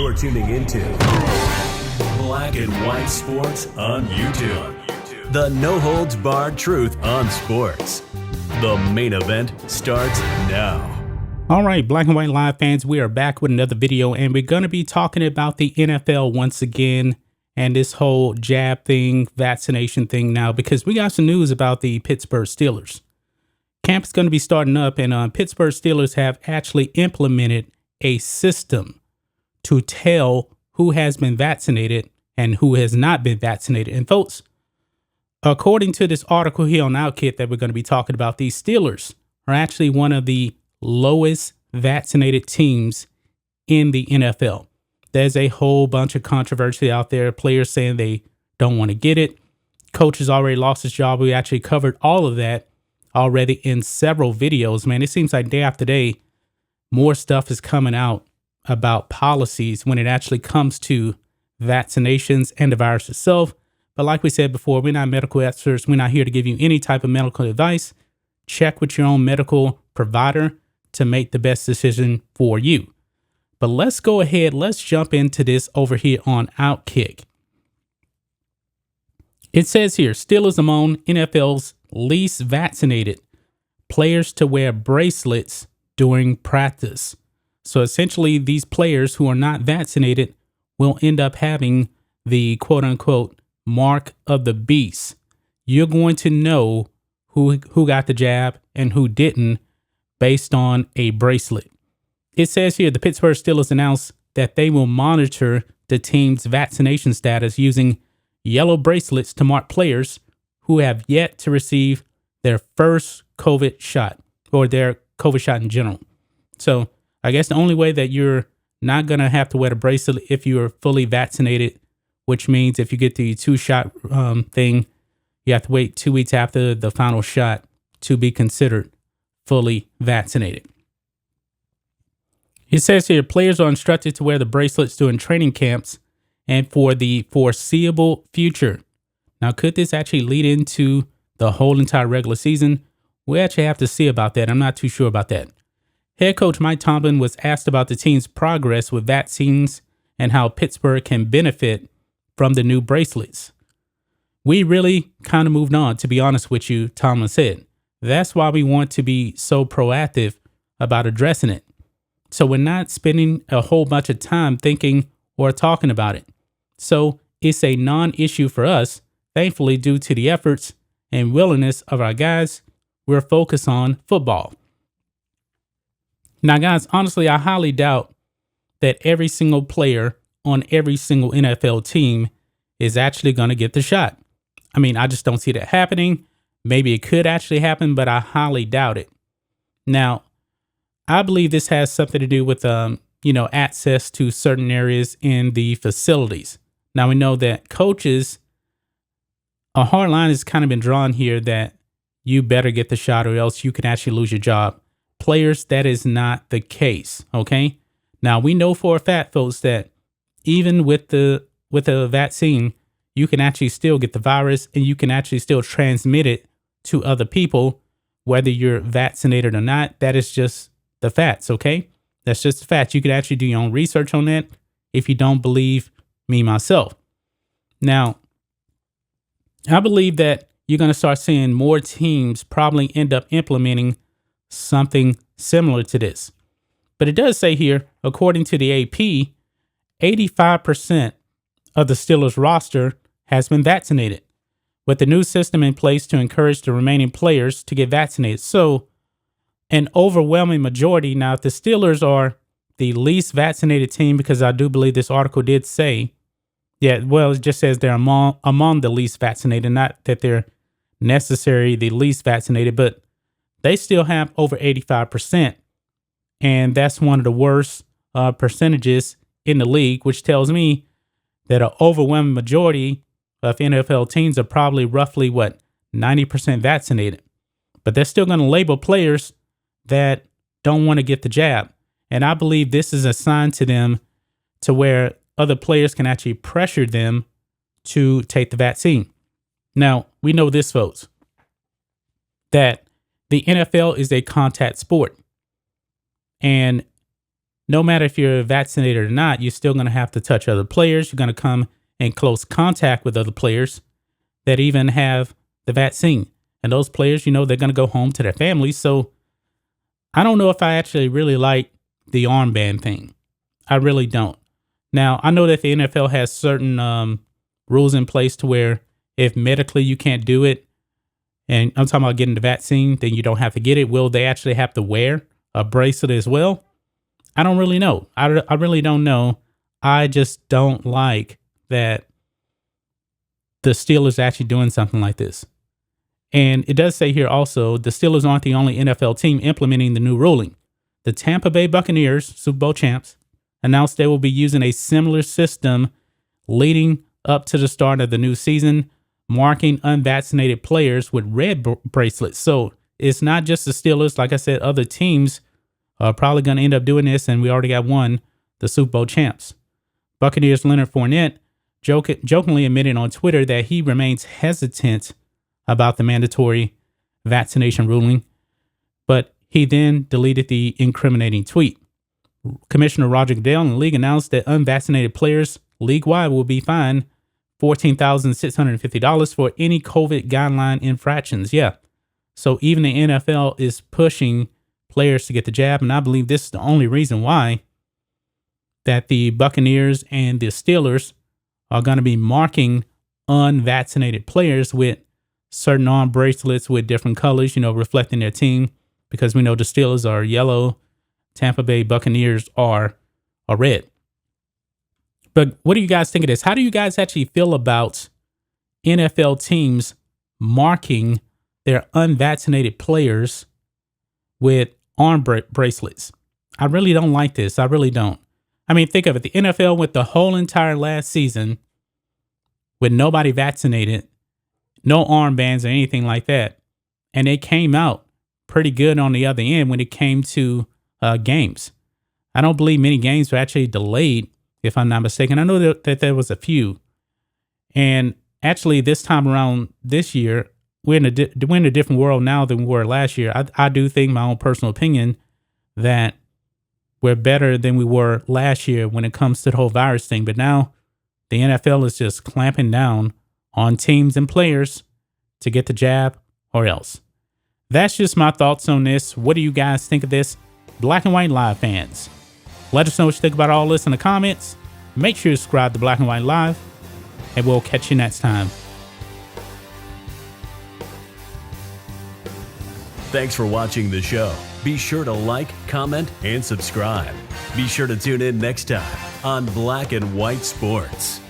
You're tuning into Black and White Sports on YouTube. The no-holds-barred truth on sports. The main event starts now. All right, Black and White Live fans, we are back with another video, and we're going to be talking about the NFL once again and this whole jab thing, vaccination thing now, because we got some news about the Pittsburgh Steelers. Camp is going to be starting up, and Pittsburgh Steelers have actually implemented a system to tell who has been vaccinated and who has not been vaccinated. And folks, according to this article here on Outkit that we're going to be talking about, these Steelers are actually one of the lowest vaccinated teams in the NFL. There's a whole bunch of controversy out there. Players saying they don't want to get it. Coaches already lost his job. We actually covered all of that already in several videos. Man, it seems like day after day, more stuff is coming out about policies when it actually comes to vaccinations and the virus itself. But like we said before, we're not medical experts. We're not here to give you any type of medical advice. Check with your own medical provider to make the best decision for you. But let's go ahead. Let's jump into this over here on Outkick. It says here, Steelers among NFL's least vaccinated players to wear bracelets during practice. So essentially, these players who are not vaccinated will end up having the quote unquote mark of the beast. You're going to know who got the jab and who didn't based on a bracelet. It says here the Pittsburgh Steelers announced that they will monitor the team's vaccination status using yellow bracelets to mark players who have yet to receive their first COVID shot or their COVID shot in general. So I guess the only way that you're not going to have to wear a bracelet if you are fully vaccinated, which means if you get the 2-shot thing, you have to wait 2 weeks after the final shot to be considered fully vaccinated. It says here, players are instructed to wear the bracelets during training camps and for the foreseeable future. Now, could this actually lead into the whole entire regular season? We actually have to see about that. I'm not too sure about that. Head coach Mike Tomlin was asked about the team's progress with vaccines and how Pittsburgh can benefit from the new bracelets. We really kind of moved on, to be honest with you, Tomlin said. That's why we want to be so proactive about addressing it. So we're not spending a whole bunch of time thinking or talking about it. So it's a non-issue for us. Thankfully, due to the efforts and willingness of our guys, we're focused on football. Now, guys, honestly, I highly doubt that every single player on every single NFL team is actually going to get the shot. I mean, I just don't see that happening. Maybe it could actually happen, but I highly doubt it. Now, I believe this has something to do with, access to certain areas in the facilities. Now, we know that coaches, a hard line has kind of been drawn here that you better get the shot or else you can actually lose your job. Players, that is not the case. Okay. Now we know for a fact, folks, that even with the vaccine, you can actually still get the virus and you can actually still transmit it to other people, whether you're vaccinated or not. That is just the facts. Okay. That's just the facts. You can actually do your own research on that if you don't believe me myself. Now, I believe that you're going to start seeing more teams probably end up implementing something similar to this. But it does say here, according to the AP, 85% of the Steelers roster has been vaccinated, with the new system in place to encourage the remaining players to get vaccinated. So an overwhelming majority. Now, if the Steelers are the least vaccinated team, because I do believe this article did say, it just says they're among the least vaccinated, not that they're necessarily the least vaccinated, but they still have over 85%. And that's one of the worst percentages in the league, which tells me that an overwhelming majority of NFL teams are probably roughly 90% vaccinated. But they're still going to label players that don't want to get the jab. And I believe this is a sign to them to where other players can actually pressure them to take the vaccine. Now, we know this, folks, that the NFL is a contact sport. And no matter if you're vaccinated or not, you're still going to have to touch other players. You're going to come in close contact with other players that even have the vaccine. And those players, they're going to go home to their families. So I don't know if I actually really like the armband thing. I really don't. Now, I know that the NFL has certain rules in place to where if medically you can't do it, and I'm talking about getting the vaccine, then you don't have to get it. Will they actually have to wear a bracelet as well? I don't really know. I really don't know. I just don't like that the Steelers are actually doing something like this. And it does say here also, the Steelers aren't the only NFL team implementing the new ruling. The Tampa Bay Buccaneers, Super Bowl champs, announced they will be using a similar system leading up to the start of the new season, marking unvaccinated players with red bracelets. So it's not just the Steelers. Like I said, other teams are probably going to end up doing this, and we already got one, the Super Bowl champs. Buccaneers Leonard Fournette jokingly admitted on Twitter that he remains hesitant about the mandatory vaccination ruling, but he then deleted the incriminating tweet. Commissioner Roger Goodell and the league announced that unvaccinated players league-wide will be fined $14,650 for any COVID guideline infractions. Yeah. So even the NFL is pushing players to get the jab, and I believe this is the only reason why that the Buccaneers and the Steelers are going to be marking unvaccinated players with certain arm bracelets with different colors, reflecting their team, because we know the Steelers are yellow, Tampa Bay Buccaneers are red. But what do you guys think of this? How do you guys actually feel about NFL teams marking their unvaccinated players with arm bracelets? I really don't like this. I really don't. I mean, think of it. The NFL went the whole entire last season with nobody vaccinated, no armbands or anything like that. And they came out pretty good on the other end when it came to games. I don't believe many games were actually delayed, if I'm not mistaken. I know that there was a few. And actually, this time around this year, we're in a different world now than we were last year. I do think, my own personal opinion, that we're better than we were last year when it comes to the whole virus thing. But now the NFL is just clamping down on teams and players to get the jab or else. That's just my thoughts on this. What do you guys think of this? Black and White Live fans, let us know what you think about all this in the comments. Make sure you subscribe to Black and White Live, and we'll catch you next time. Thanks for watching the show. Be sure to like, comment, and subscribe. Be sure to tune in next time on Black and White Sports.